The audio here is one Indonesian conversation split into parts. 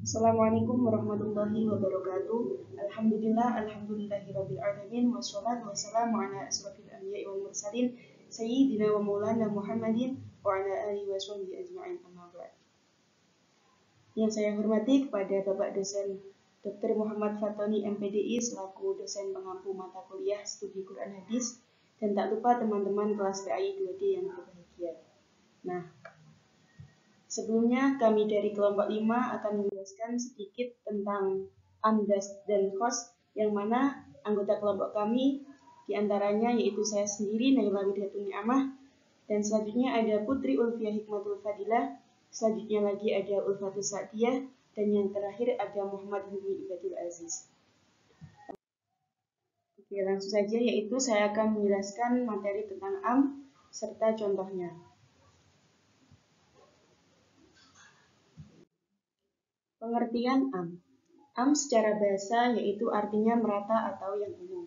Assalamualaikum warahmatullahi wabarakatuh. Alhamdulillahirabbil alamin wassalatu wassalamu ala asrofil anbiya'i wal mursalin sayyidina wa maulana Muhammadin wa ala alihi washabbihi ajma'in, amma ba'd. Yang saya hormati kepada Bapak dosen Dr. Muhammad Fatoni MPDI selaku dosen pengampu mata kuliah studi Quran Hadis, dan tak lupa teman-teman kelas PAI 2D yang berbahagia. Nah, sebelumnya kami dari kelompok 5 akan menjelaskan sedikit tentang amdas dan khos, yang mana anggota kelompok kami diantaranya yaitu saya sendiri Naila Widiatun Ni'amah, dan selanjutnya ada Putri Ulfiah Hikmatul Fadilah, selanjutnya lagi ada Ulfatus Sa'diyah, dan yang terakhir ada Muhammad Humi Ibadul Aziz. Oke, langsung saja, yaitu saya akan menjelaskan materi tentang am serta contohnya. Pengertian am. Am secara bahasa yaitu artinya merata atau yang umum.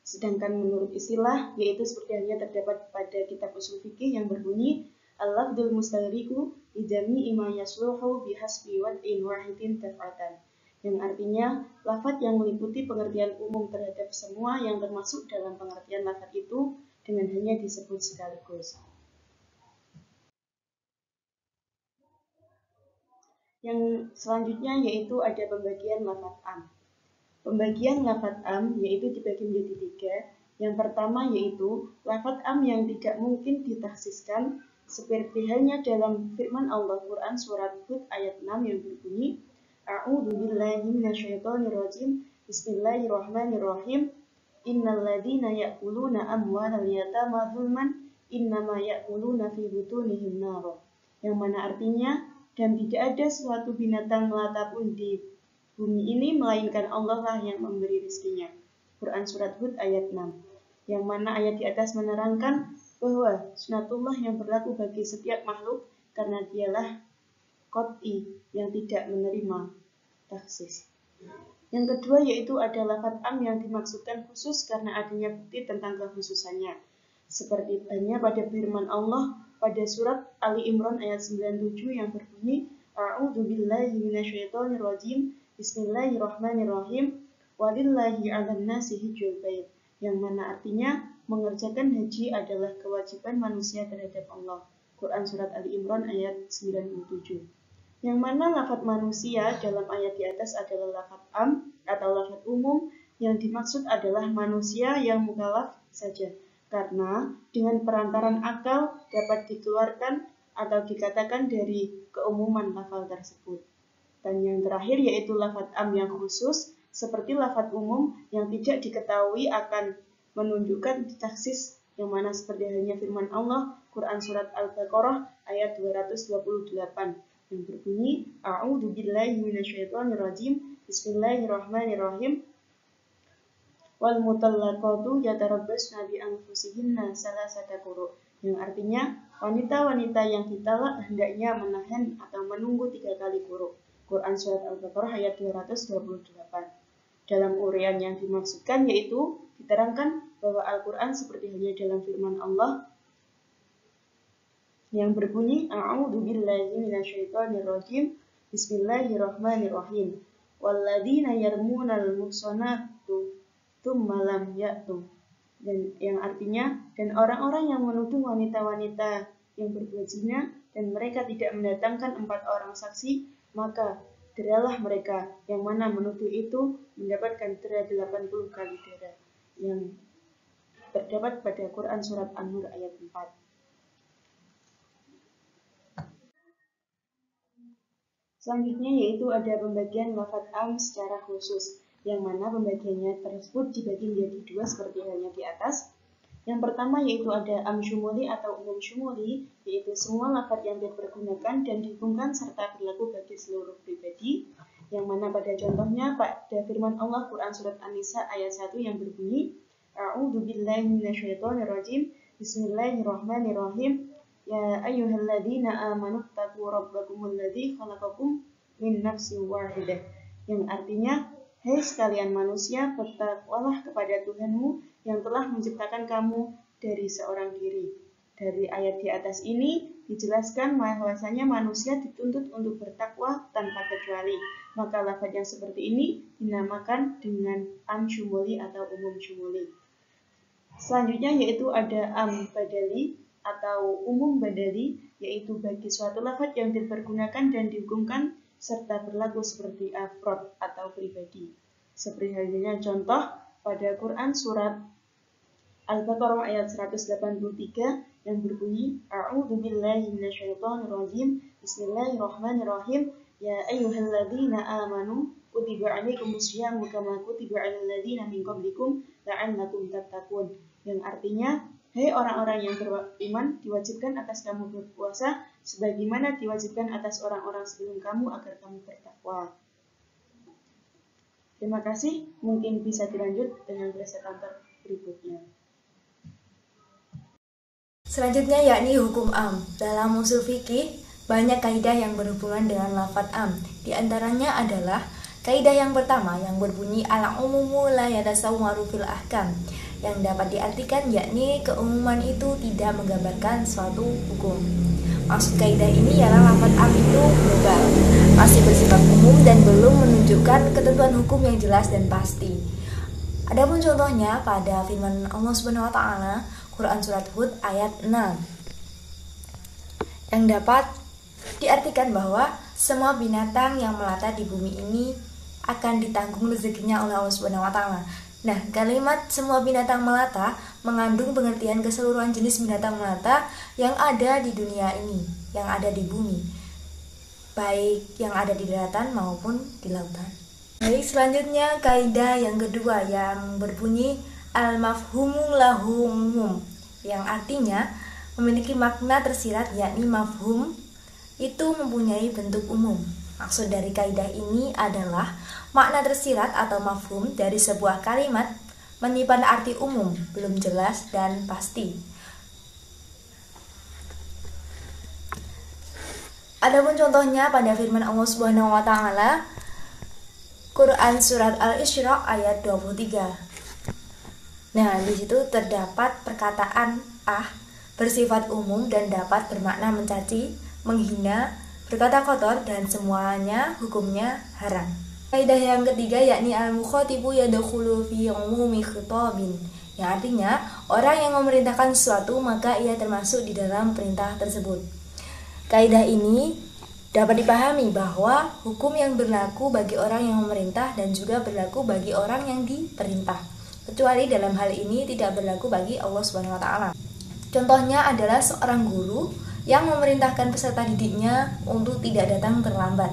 Sedangkan menurut istilah yaitu seperti halnya terdapat pada kitab usul fikih yang berbunyi al-lafdul mustagriqu li jami'i ma yasluhu bihasbi wad'in wahidin taf'atan, yang artinya lafadz yang meliputi pengertian umum terhadap semua yang termasuk dalam pengertian lafadz itu dengan hanya disebut sekaligus. Yang selanjutnya yaitu ada pembagian lafadz am. Pembagian lafadz am yaitu dibagi menjadi 3. Yang pertama yaitu lafadz am yang tidak mungkin ditakhsiskan, seperti halnya dalam firman Allah Quran surat Hud ayat 6 yang berbunyi A'udzu billahi minasyaitonir rajim. Bismillahirrahmanirrahim. Innal ladzina ya'kuluna amwalal yatama dzulman innama ya'kuluna fi butunihim nar. Yang mana artinya, dan tidak ada suatu binatang melata pun di bumi ini melainkan Allah lah yang memberi rezekinya. Quran surat Hud ayat 6. Yang mana ayat di atas menerangkan bahwa sunatullah yang berlaku bagi setiap makhluk karena dialah qat'i yang tidak menerima taksis. Yang kedua yaitu ada lafadz am yang dimaksudkan khusus karena adanya bukti tentang kekhususannya. Seperti halnya pada firman Allah pada surat Ali Imran ayat 97 yang berbunyi A'udzu billahi minasyaitonir rajim. Bismillahirrahmanirrahim. Walillahi 'alan nasi hajjul bait, yang mana artinya mengerjakan haji adalah kewajiban manusia terhadap Allah. Quran surat Ali Imran ayat 97. Yang mana lafadz manusia dalam ayat di atas adalah lafadz am atau lafadz umum, yang dimaksud adalah manusia yang mukallaf saja, karena dengan perantaran akal dapat dikeluarkan atau dikatakan dari keumuman lafal tersebut. Dan yang terakhir yaitu lafadz am yang khusus, seperti lafadz umum yang tidak diketahui akan menunjukkan taksis, yang mana seperti halnya firman Allah Quran surat Al-Baqarah ayat 228 yang berbunyi A'udzu billahi minasyaitonir rajim. Bismillahirrahmanirrahim. Wal mutallaqatu yatarabbasna bi anfusihinna salasata quru', yang artinya wanita-wanita yang ditalak hendaknya menahan atau menunggu 3 kali quru'. Quran surat Al-Baqarah ayat 228. Dalam uraian yang dimaksudkan yaitu diterangkan bahwa Al-Quran seperti halnya dalam firman Allah yang berbunyi A'udzu billahi minasyaitonir rajim. Bismillahirrahmanirrahim. Walladzina yarmunal muhsanatu tsumma lam ya'tu, dan yang artinya dan orang-orang yang menuduh wanita-wanita yang berbuat zina dan mereka tidak mendatangkan 4 orang saksi, maka deralah mereka yang mana menuduh itu mendapatkan dera 80 kali dera, yang terdapat pada Quran surat An-Nur ayat 4. Selanjutnya yaitu ada pembagian lafadz am secara khusus, yang mana pembagiannya tersebut dibagi menjadi 2 seperti halnya di atas. Yang pertama yaitu ada am syumuli atau umum syumuli, yaitu semua lafadz yang dipergunakan dan dihubungkan serta berlaku bagi seluruh pribadi, yang mana pada contohnya pada firman Allah Quran surat An-Nisa ayat 1 yang berbunyi A'udzu billahi minasyaitonir rajim. Bismillahirrahmanirrahim. Ya ayyuhalladzina amanu taqu rabbakumul ladzi khalaqakum min nafsin wahidah, yang artinya hai sekalian manusia, bertakwalah kepada Tuhanmu yang telah menciptakan kamu dari seorang diri. Dari ayat di atas ini dijelaskan bahwasanya manusia dituntut untuk bertakwa tanpa kecuali, Maka lafaz yang seperti ini dinamakan dengan am syumuli atau umum syumuli. Selanjutnya yaitu ada am badali atau umum badali, yaitu bagi suatu lafaz yang dipergunakan dan dihukumkan serta berlaku seperti afrod atau pribadi. Seperti halnya contoh pada Quran surat Al-Baqarah ayat 183 yang berbunyi A'udzubillahi minasyaitonirrajim. Bismillahirrahmanirrahim. Ya ayyuhalladzina amanu kutiba 'alaikumusyamu kama kutiba 'alal ladzina min qablikum la'allakum tattaqun. Yang artinya, hai orang-orang yang beriman, diwajibkan atas kamu berpuasa sebagaimana diwajibkan atas orang-orang sebelum kamu agar kamu bertakwa. Terima kasih, mungkin bisa dilanjut dengan presentator berikutnya. Selanjutnya yakni hukum am. Dalam usul fikih, banyak kaidah yang berhubungan dengan lafadz am. Di antaranya adalah kaidah yang pertama yang berbunyi al-umumu la yatasawwaru fil ahkam, yang dapat diartikan yakni keumuman itu tidak menggambarkan suatu hukum. Maksud kaidah ini ialah lafadz am itu global, masih bersifat umum dan belum menunjukkan ketentuan hukum yang jelas dan pasti. Adapun contohnya pada firman Allah Subhanahu wa taala Quran Surat Hud ayat 6 yang dapat diartikan bahwa semua binatang yang melata di bumi ini akan ditanggung rezekinya oleh Allah Subhanahu wa taala. Nah, kalimat semua binatang melata mengandung pengertian keseluruhan jenis binatang melata yang ada di dunia ini, yang ada di bumi, baik yang ada di daratan maupun di lautan. Baik, selanjutnya kaidah yang kedua yang berbunyi al-mafhumu lahu umum, yang artinya memiliki makna tersirat, yakni mafhum itu mempunyai bentuk umum. Maksud dari kaidah ini adalah makna tersirat atau mafhum dari sebuah kalimat menyimpan arti umum, belum jelas dan pasti. Adapun contohnya pada firman Allah Subhanahu wa taala Quran Surat Al-Isra ayat 23. Nah, di situ terdapat perkataan bersifat umum dan dapat bermakna mencaci, menghina, berkata kotor, dan semuanya hukumnya haram. Kaidah yang ketiga yakni al-mukhatibu yadkhulu fi umumi khitabin, yang artinya orang yang memerintahkan sesuatu maka ia termasuk di dalam perintah tersebut. Kaidah ini dapat dipahami bahwa hukum yang berlaku bagi orang yang memerintah dan juga berlaku bagi orang yang diperintah, kecuali dalam hal ini tidak berlaku bagi Allah Subhanahu wa taala. Contohnya adalah seorang guru yang memerintahkan peserta didiknya untuk tidak datang terlambat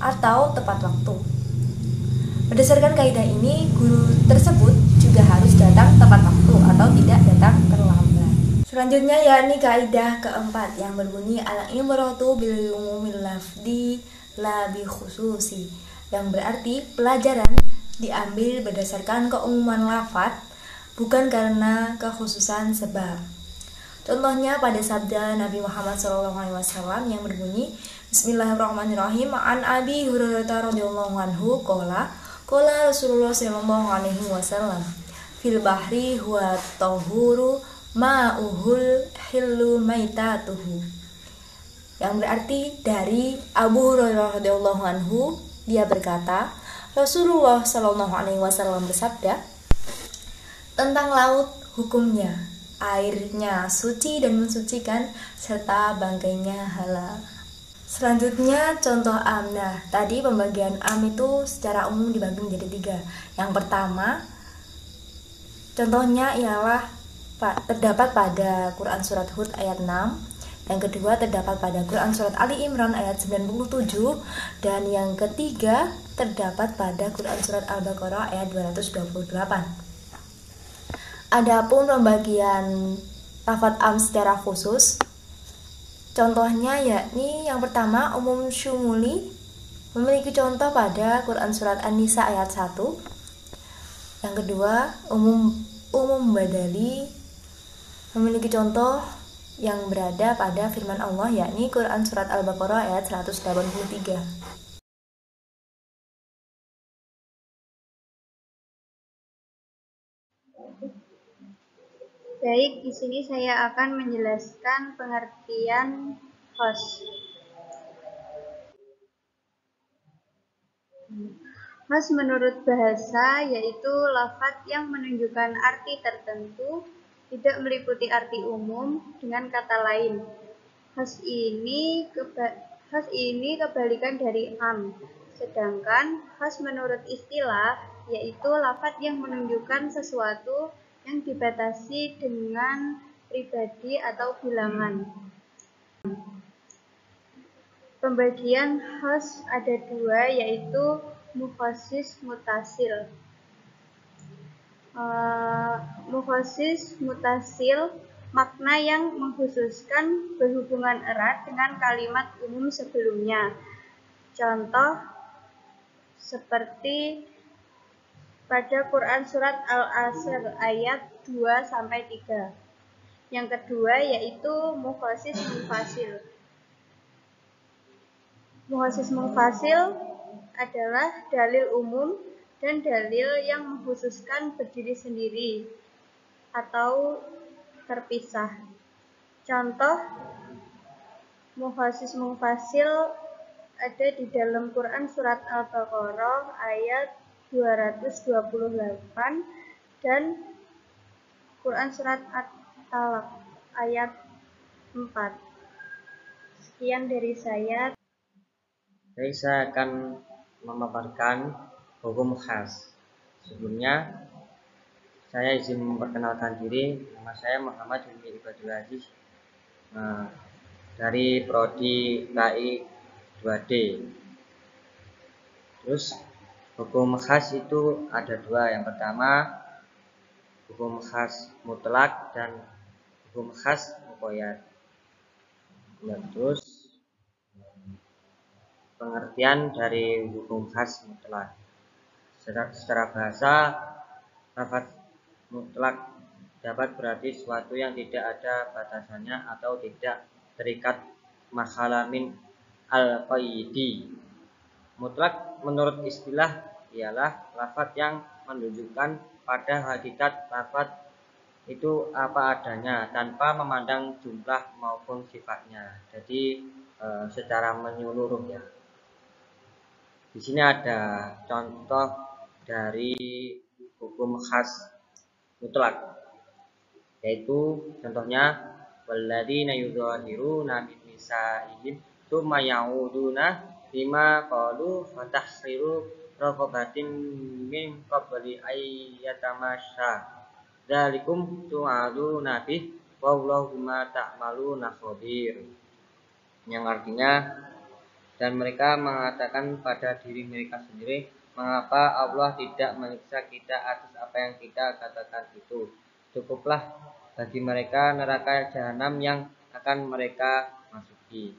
atau tepat waktu. Berdasarkan kaidah ini, guru tersebut juga harus datang tepat waktu atau tidak datang terlambat. Selanjutnya yakni kaidah keempat yang berbunyi al-ibratu bil umumil lafdi la bi khususi, yang berarti pelajaran diambil berdasarkan keumuman lafaz bukan karena kekhususan sebab. Contohnya pada sabda Nabi Muhammad SAW yang berbunyi Bismillahirrahmanirrahim an Abi Hurairah radhiyallahu anhu qala Rasulullah sallallahu alaihi wasallam fil bahri huwa tahuru ma'uhul hillu maitatuhu, yang berarti dari Abu Hurairah radhiyallahu anhu, dia berkata Rasulullah sallallahu alaihi wasallam bersabda tentang laut, hukumnya airnya suci dan mensucikan serta bangkainya halal. Selanjutnya contoh am. Nah, tadi pembagian am itu secara umum dibagi menjadi 3. Yang pertama contohnya ialah terdapat pada Quran Surat Hud ayat 6. Yang kedua terdapat pada Quran Surat Ali Imran ayat 97. Dan yang ketiga terdapat pada Quran Surat Al-Baqarah ayat 228. Adapun pembagian lafadz am secara khusus, contohnya yakni yang pertama umum syumuli, memiliki contoh pada Quran Surat An-Nisa ayat 1. Yang kedua umum badali, memiliki contoh yang berada pada firman Allah yakni Quran Surat Al-Baqarah ayat 183. Baik, di sini saya akan menjelaskan pengertian host. Khas menurut bahasa yaitu lafadz yang menunjukkan arti tertentu, tidak meliputi arti umum. Dengan kata lain, khas ini kebalikan dari am. Sedangkan khas menurut istilah yaitu lafadz yang menunjukkan sesuatu yang dibatasi dengan pribadi atau bilangan. Pembagian khas ada dua, yaitu mukhasis mutasil. Mukhasis mutasil makna yang mengkhususkan berhubungan erat dengan kalimat umum sebelumnya. Contoh seperti pada Quran surat Al-Asr ayat 2-3. Yang kedua yaitu mukhasis munfasil. Mukhasis munfasil adalah dalil umum dan dalil yang mengkhususkan berdiri sendiri atau terpisah. Contoh mukhasis munfasil ada di dalam Quran surat Al-Baqarah ayat 228 dan Quran surat At-Talaq ayat 4. Sekian dari saya. Jadi saya akan memaparkan hukum khas. Sebelumnya saya izin memperkenalkan diri. Nama saya Muhammad Hilmi Ibadul Aziz dari Prodi KI 2D. Terus hukum khas itu ada dua. Yang pertama hukum khas mutlak dan hukum khas muqayyad. Terus pengertian dari hukum khas mutlak. Secara bahasa, lafaz mutlak dapat berarti sesuatu yang tidak ada batasannya atau tidak terikat makhalamin al-qaidi. Mutlak menurut istilah ialah lafaz yang menunjukkan pada hakikat lafaz itu apa adanya tanpa memandang jumlah maupun sifatnya. Jadi secara menyeluruh ya. Di sini ada contoh dari hukum khas mutlak, yaitu contohnya walladzina yudhahiruna min nisa'ihim tsumma ya'uduna bima qalu fatahriru raqabatin min qabli ayyatamasya dzalikum tu'aduna bih wallahu ma ta'maluna khabir. Yang artinya, dan mereka mengatakan pada diri mereka sendiri, mengapa Allah tidak menyiksa kita atas apa yang kita katakan itu. Cukuplah bagi mereka neraka jahanam yang akan mereka masuki.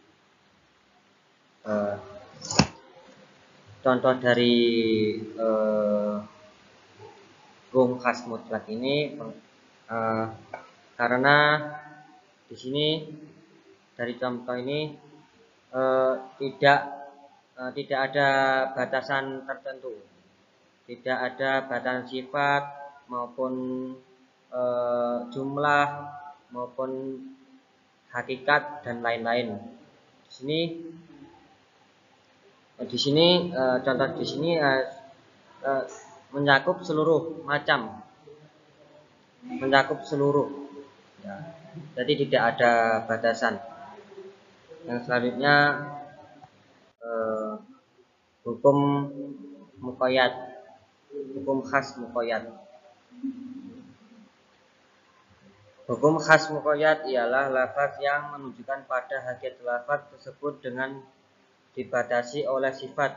Contoh dari hukum khas mutlak ini karena di sini dari contoh ini tidak ada batasan tertentu, tidak ada batasan sifat maupun jumlah maupun hakikat dan lain-lain. Di sini contoh di sini mencakup seluruh macam, mencakup seluruh. Ya, jadi tidak ada batasan. Yang selanjutnya hukum muqayyad, hukum khas muqayyad. Hukum khas muqayyad ialah lafaz yang menunjukkan pada hakikat lafaz tersebut dengan dibatasi oleh sifat,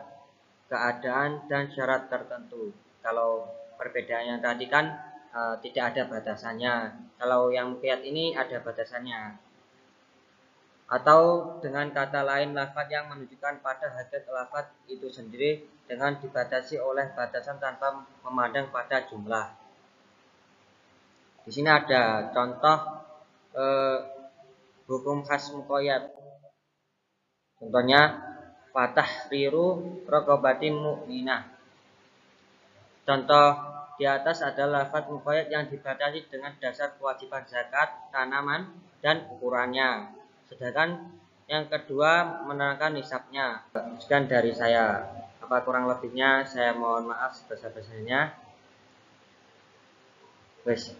keadaan dan syarat tertentu. Kalau perbedaannya tadi kan tidak ada batasannya. Kalau yang muqayyad ini ada batasannya. Atau dengan kata lain, lafaz yang menunjukkan pada hakikat lafaz itu sendiri dengan dibatasi oleh batasan tanpa memandang pada jumlah. Di sini ada contoh hukum khas muqayyad. Contohnya fatahriru raqabatin mu'minah. Contoh di atas adalah lafaz muqayyad yang dibatasi dengan dasar kewajiban zakat, tanaman dan ukurannya. Sedangkan yang kedua menerangkan nisabnya. Sekian dari saya. Apa kurang lebihnya saya mohon maaf sebesar-besarnya. Wes.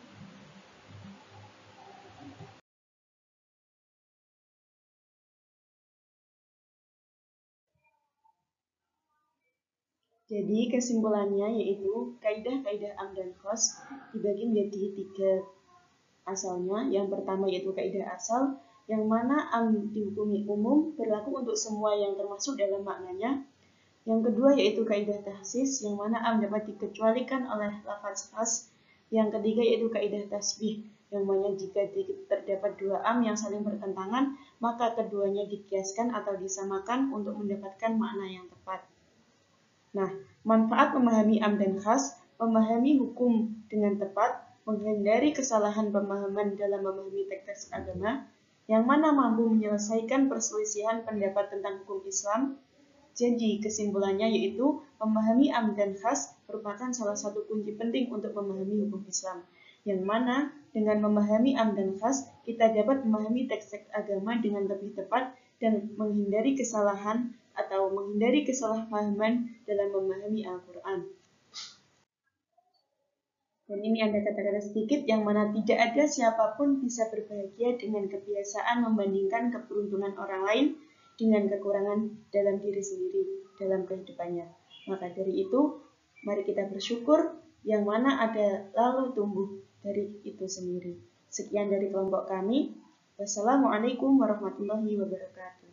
Jadi kesimpulannya yaitu kaidah-kaidah am dan khos dibagi menjadi 3 asalnya. Yang pertama yaitu kaidah asal, yang mana am dihukumi umum, berlaku untuk semua yang termasuk dalam maknanya. Yang kedua yaitu kaidah tahsis, yang mana am dapat dikecualikan oleh lafaz khas. Yang ketiga yaitu kaidah tasbih, yang mana jika terdapat 2 am yang saling bertentangan, maka keduanya dikiaskan atau disamakan untuk mendapatkan makna yang tepat. Nah, manfaat memahami am dan khas, memahami hukum dengan tepat, menghindari kesalahan pemahaman dalam memahami teks agama, yang mana mampu menyelesaikan perselisihan pendapat tentang hukum Islam. Jadi, kesimpulannya yaitu memahami am dan khas merupakan salah satu kunci penting untuk memahami hukum Islam. Yang mana dengan memahami am dan khas, kita dapat memahami teks-teks agama dengan lebih tepat dan menghindari kesalahan atau menghindari kesalahpahaman dalam memahami Al-Quran. Dan ini ada kata-kata sedikit yang mana tidak ada siapapun bisa berbahagia dengan kebiasaan membandingkan keberuntungan orang lain dengan kekurangan dalam diri sendiri dalam kehidupannya. Maka dari itu, mari kita bersyukur yang mana ada lalu tumbuh dari itu sendiri. Sekian dari kelompok kami. Wassalamualaikum warahmatullahi wabarakatuh.